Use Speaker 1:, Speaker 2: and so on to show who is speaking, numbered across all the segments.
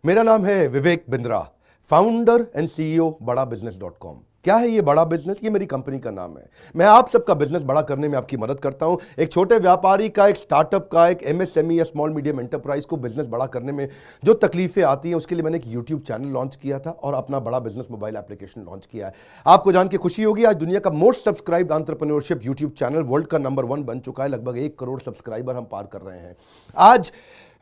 Speaker 1: मेरा नाम है Vivek Bindra, founder and CEO बड़ा बिजनेस .com। क्या है ये बड़ा बिजनेस? ये मेरी कंपनी का नाम है। मैं आप सबका बिजनेस बड़ा करने में आपकी मदद करता हूं। एक छोटे व्यापारी का, एक स्टार्टअप का, एक एमएसएमई या स्मॉल मीडियम एंटरप्राइज को बिजनेस बड़ा करने में जो तकलीफें आती हैं, उसके लिए मैंने एक यूट्यूब चैनल लॉन्च किया था और अपना बड़ा बिजनेस मोबाइल एप्लीकेशन लॉन्च किया है। आपको जान के खुशी होगी, आज दुनिया का most subscribed entrepreneurship YouTube channel world का नंबर 1 बन चुका है। लगभग 1 करोड़ सब्सक्राइबर हम पार कर रहे हैं आज।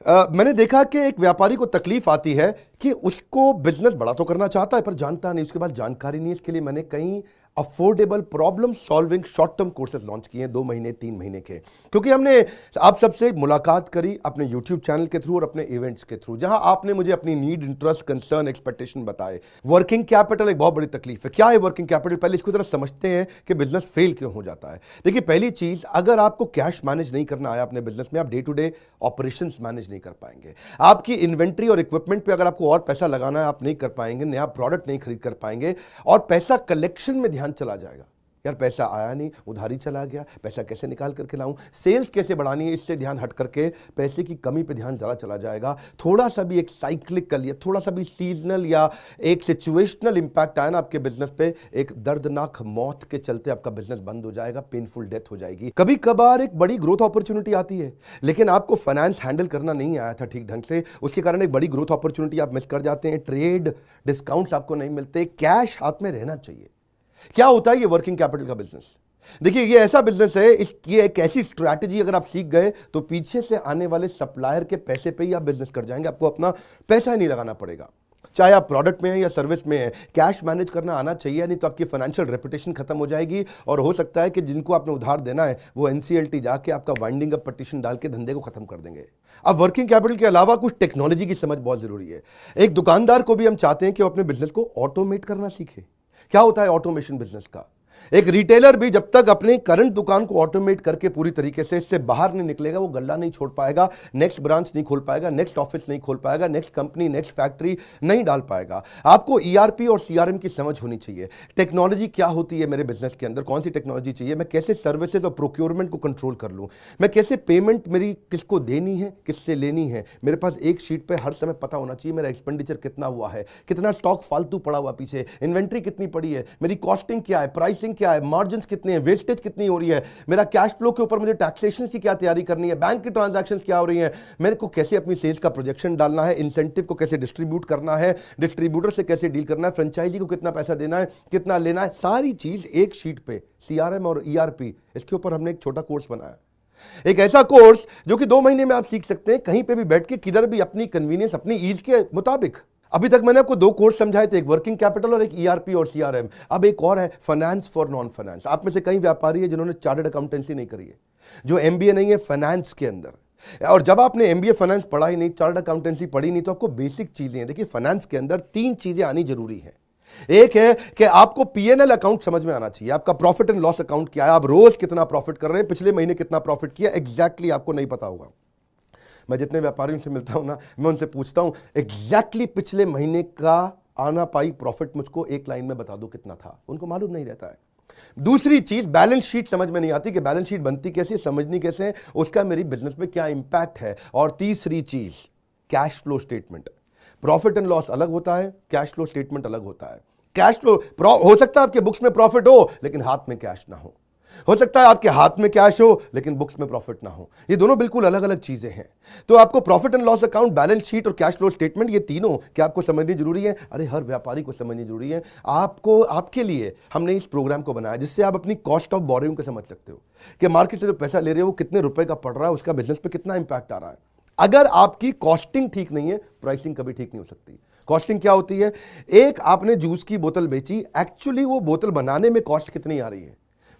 Speaker 1: मैंने देखा कि एक व्यापारी को तकलीफ आती है कि उसको बिजनेस बड़ा तो करना चाहता है पर जानता नहीं, उसके बाद जानकारी नहीं। इसके लिए मैंने कई affordable problem solving short term courses launch किए हैं 2 महीने 3 महीने के, क्योंकि हमने आप सबसे मुलाकात करी अपने यूट्यूब चैनल के थ्रू और अपने इवेंट्स के थ्रू, जहां आपने मुझे अपनी नीड, इंटरेस्ट, कंसर्न, एक्सपेक्टेशन बताए। वर्किंग कैपिटल एक बहुत बड़ी तकलीफ है। क्या है वर्किंग कैपिटल? पहले इसको जरा समझते हैं कि बिजनेस फेल क्यों हो जाता है। देखिए, पहली चीज, अगर आपको कैश मैनेज नहीं करना आया अपने बिजनेस में, आप day to day operations manage नहीं कर पाएंगे। आपकी इन्वेंट्री और इक्विपमेंट पे अगर आपको और पैसा लगाना है, आप नहीं कर पाएंगे। नया प्रोडक्ट नहीं खरीद कर पाएंगे और पैसा कलेक्शन में ध्यान चला जाएगा। यार पैसा आया नहीं, उधारी चला गया, पैसा कैसे निकाल करके लाऊं, सेल्स कैसे बढ़ानी है, इससे ध्यान हट करके पैसे की कमी पे ध्यान ज़्यादा चला जाएगा। थोड़ा सा भी एक साइक्लिकल या थोड़ा सा भी सीजनल या एक सिचुएशनल इंपैक्ट आया ना आपके बिजनेस पे, एक दर्दनाक मौत के चलते आपका बिजनेस बंद हो जाएगा, पेनफुल डेथ हो जाएगी। कभी कभार एक बड़ी ग्रोथ अपॉर्चुनिटी आती है, लेकिन आपको फाइनेंस हैंडल करना नहीं आया था ठीक ढंग से, उसके कारण एक बड़ी ग्रोथ अपॉर्चुनिटी आप मिस कर जाते हैं। ट्रेड डिस्काउंट्स आपको नहीं मिलते, कैश हाथ में रहना चाहिए। क्या होता है ये वर्किंग कैपिटल का बिजनेस? देखिए, ये ऐसा बिजनेस है, ये एक ऐसी स्ट्रैटेजी अगर आप सीख गए तो पीछे से आने वाले सप्लायर के पैसे पे ही आप बिजनेस कर जाएंगे। आपको अपना पैसा ही नहीं लगाना पड़ेगा, चाहे आप प्रोडक्ट में है या सर्विस में है। कैश मैनेज करना आना चाहिए, नहीं तो आपकी फाइनेंशियल रेपुटेशन खत्म हो जाएगी और हो सकता है कि जिनको आपने उधार देना है वो एनसीएलटी जाके आपका वाइंडिंग अप पटिशन डाल के धंधे को खत्म कर देंगे। अब वर्किंग कैपिटल के अलावा कुछ टेक्नोलॉजी की समझ बहुत जरूरी है। एक दुकानदार को भी हम चाहते हैं कि वो अपने बिजनेस को ऑटोमेट करना सीखे। क्या होता है ऑटोमेशन बिजनेस का? एक रिटेलर भी जब तक अपने करंट दुकान को ऑटोमेट करके पूरी तरीके से इससे बाहर नहीं निकलेगा, वो गल्ला नहीं छोड़ पाएगा, नेक्स्ट ब्रांच नहीं खोल पाएगा, नेक्स्ट ऑफिस नहीं खोल पाएगा, नेक्स्ट कंपनी, नेक्स्ट फैक्ट्री नहीं डाल पाएगा। आपको ईआरपी और सीआरएम की समझ होनी चाहिए। टेक्नोलॉजी क्या होती है मेरे बिजनेस के अंदर, कौन सी टेक्नोलॉजी चाहिए, मैं कैसे सर्विसेज और प्रोक्योरमेंट को कंट्रोल कर लूं, मैं कैसे पेमेंट मेरी किसको देनी है, किससे लेनी है। मेरे पास एक शीट पे हर समय पता होना चाहिए मेरा एक्सपेंडिचर कितना हुआ है, कितना स्टॉक फालतू पड़ा हुआ पीछे, इन्वेंट्री कितनी पड़ी है, मेरी कॉस्टिंग क्या है, प्राइसिंग क्या है, मार्जिन कितने हैं, वेस्टेज कितनी हो रही है, मेरा कैश फ्लो के ऊपर मुझे टैक्सेशन की क्या तैयारी करनी है, बैंक की ट्रांजैक्शंस क्या हो रही हैं, मेरे को कैसे अपनी सेल्स का प्रोजेक्शन डालना है, इंसेंटिव को कैसे डिस्ट्रीब्यूट करना है, डिस्ट्रीब्यूटर से कैसे डील करना है, फ्रेंचाइजी को कितना पैसा देना है, कितना लेना है, सारी चीज एक शीट पे, सीआरएम और ईआरपी। इसके ऊपर हमने एक छोटा कोर्स बनाया, एक ऐसा कोर्स जो कि 2 महीने में आप सीख सकते हैं, कहीं पे भी बैठ के, किधर भी, अपनी कन्वीनियंस, अपनी ईज के मुताबिक। अभी तक मैंने आपको 2 कोर्स समझाए थे, एक वर्किंग कैपिटल और एक ईआरपी और सीआरएम। अब एक और है, फाइनेंस फॉर नॉन फाइनेंस। आप में से कई व्यापारी है जिन्होंने चार्टर्ड अकाउंटेंसी नहीं करी है, जो एमबीए नहीं है फाइनेंस के अंदर। और जब आपने एमबीए फाइनेंस पढ़ा ही नहीं, चार्टर्ड अकाउंटेंसी पढ़ी नहीं, तो आपको बेसिक चीजें हैं। देखिए, फाइनेंस के अंदर 3 चीजें आनी जरूरी है। एक है कि आपको पीएनएल अकाउंट समझ में आना चाहिए, आपका प्रॉफिट एंड लॉस अकाउंट क्या है, आप रोज कितना प्रॉफिट कर रहे हैं, पिछले महीने कितना प्रॉफिट किया, एग्जैक्टली आपको नहीं पता होगा। मैं जितने व्यापारियों से मिलता हूं ना, मैं उनसे पूछता हूं एग्जैक्टली पिछले महीने का आना पाई प्रॉफिट मुझको एक लाइन में बता दो कितना था, उनको मालूम नहीं रहता है। दूसरी चीज, बैलेंस शीट समझ में नहीं आती कि बैलेंस शीट बनती कैसे, समझनी कैसे है, उसका मेरी बिजनेस में क्या इंपैक्ट है। और तीसरी चीज, cash flow statement. Profit and loss अलग होता है, कैश फ्लो स्टेटमेंट अलग होता है। कैश फ्लो हो सकता है आपके बुक्स में प्रॉफिट हो लेकिन हाथ में कैश ना हो सकता है आपके हाथ में कैश हो लेकिन बुक्स में प्रॉफिट ना हो। ये दोनों बिल्कुल अलग अलग चीजें हैं। तो आपको profit and loss account, balance sheet और कैश फ्लो स्टेटमेंट, ये तीनों क्या आपको समझनी जरूरी है? अरे हर व्यापारी को समझनी जरूरी है। आपको, आपके लिए हमने इस प्रोग्राम को बनाया जिससे आप अपनी कॉस्ट ऑफ बोरोइंग को समझ सकते हो कि मार्केट से जो पैसा ले रहे हो वो कितने रुपए का पड़ रहा है, उसका बिजनेस पे कितना इंपैक्ट आ रहा है। अगर आपकी कॉस्टिंग ठीक नहीं है, प्राइसिंग कभी ठीक नहीं हो सकती। कॉस्टिंग क्या होती है? एक आपने जूस की बोतल बेची, एक्चुअली वो बोतल बनाने में कॉस्ट कितनी आ रही है,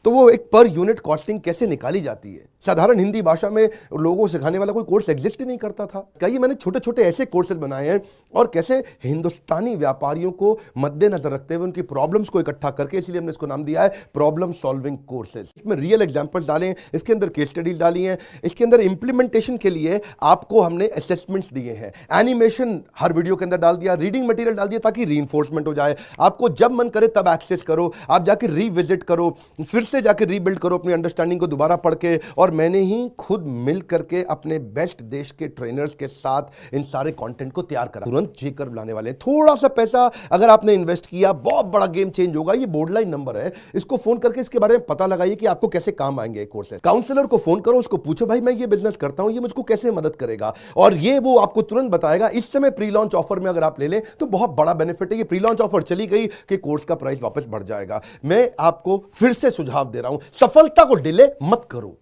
Speaker 1: तो वो एक पर यूनिट कॉस्टिंग कैसे निकाली जाती है। साधारण हिंदी भाषा में लोगों को सिखाने वाला कोई कोर्स एग्जिस्ट ही नहीं करता था। कई मैंने छोटे छोटे ऐसे कोर्सेज बनाए हैं और कैसे हिंदुस्तानी व्यापारियों को मद्देनजर रखते हुए उनकी प्रॉब्लम्स को इकट्ठा करके, इसलिए हमने इसको नाम दिया है प्रॉब्लम सॉल्विंग कोर्सेज। इसमें रियल एग्जांपल्स डाले हैं, इसके अंदर केस स्टडीज डाली हैं, इसके अंदर इंप्लीमेंटेशन के लिए आपको हमने असेसमेंट्स दिए हैं, एनिमेशन हर वीडियो के अंदर डाल दिया, रीडिंग मटेरियल डाल दिया ताकि रीइंफोर्समेंट हो जाए। आपको जब मन करे तब एक्सेस करो, आप जाके रीविजिट करो, फिर से जाके रीबिल्ड करो अपनी अंडरस्टैंडिंग को दोबारा पढ़ के, और मैंने ही खुद मिल करके अपने बेस्ट देश के ट्रेनर्स के साथ इन सारे कंटेंट को तैयार करा। तुरंत जेकर बुलाने वाले हैं। थोड़ा सा पैसा अगर आपने इन्वेस्ट किया, बहुत बड़ा गेम चेंज होगा। ये बोर्डलाइन नंबर है, इसको फोन करके इसके बारे में पता लगाइए कि आपको कैसे काम आएंगे कोर्स है। काउंसलर को फोन करो, उसको पूछो भाई मैं ये बिजनेस करता हूं, ये मुझको कैसे मदद करेगा, और ये वो आपको तुरंत बताएगा। इस समय प्री लॉन्च ऑफर में अगर आप ले लें तो बहुत बड़ा बेनिफिट है। ये प्री लॉन्च ऑफर चली गई कि कोर्स का प्राइस वापस बढ़ जाएगा। मैं आपको फिर से सुझाव दे रहा हूं, सफलता को डिले मत करो।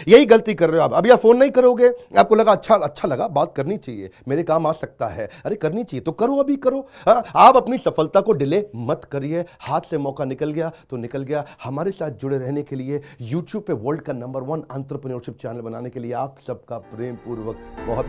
Speaker 1: यही गलती कर रहे हो आप। अभी आप फोन नहीं करोगे, आपको लगा अच्छा लगा, बात करनी चाहिए, मेरे काम आ सकता है, अरे करनी चाहिए तो करो, अभी करो। आप अपनी सफलता को डिले मत करिए। हाथ से मौका निकल गया तो निकल गया। हमारे साथ जुड़े रहने के लिए, यूट्यूब पे वर्ल्ड का नंबर 1 एंटरप्रेन्योरशिप चैनल बनाने के लिए आप सबका प्रेम पूर्वक बहुत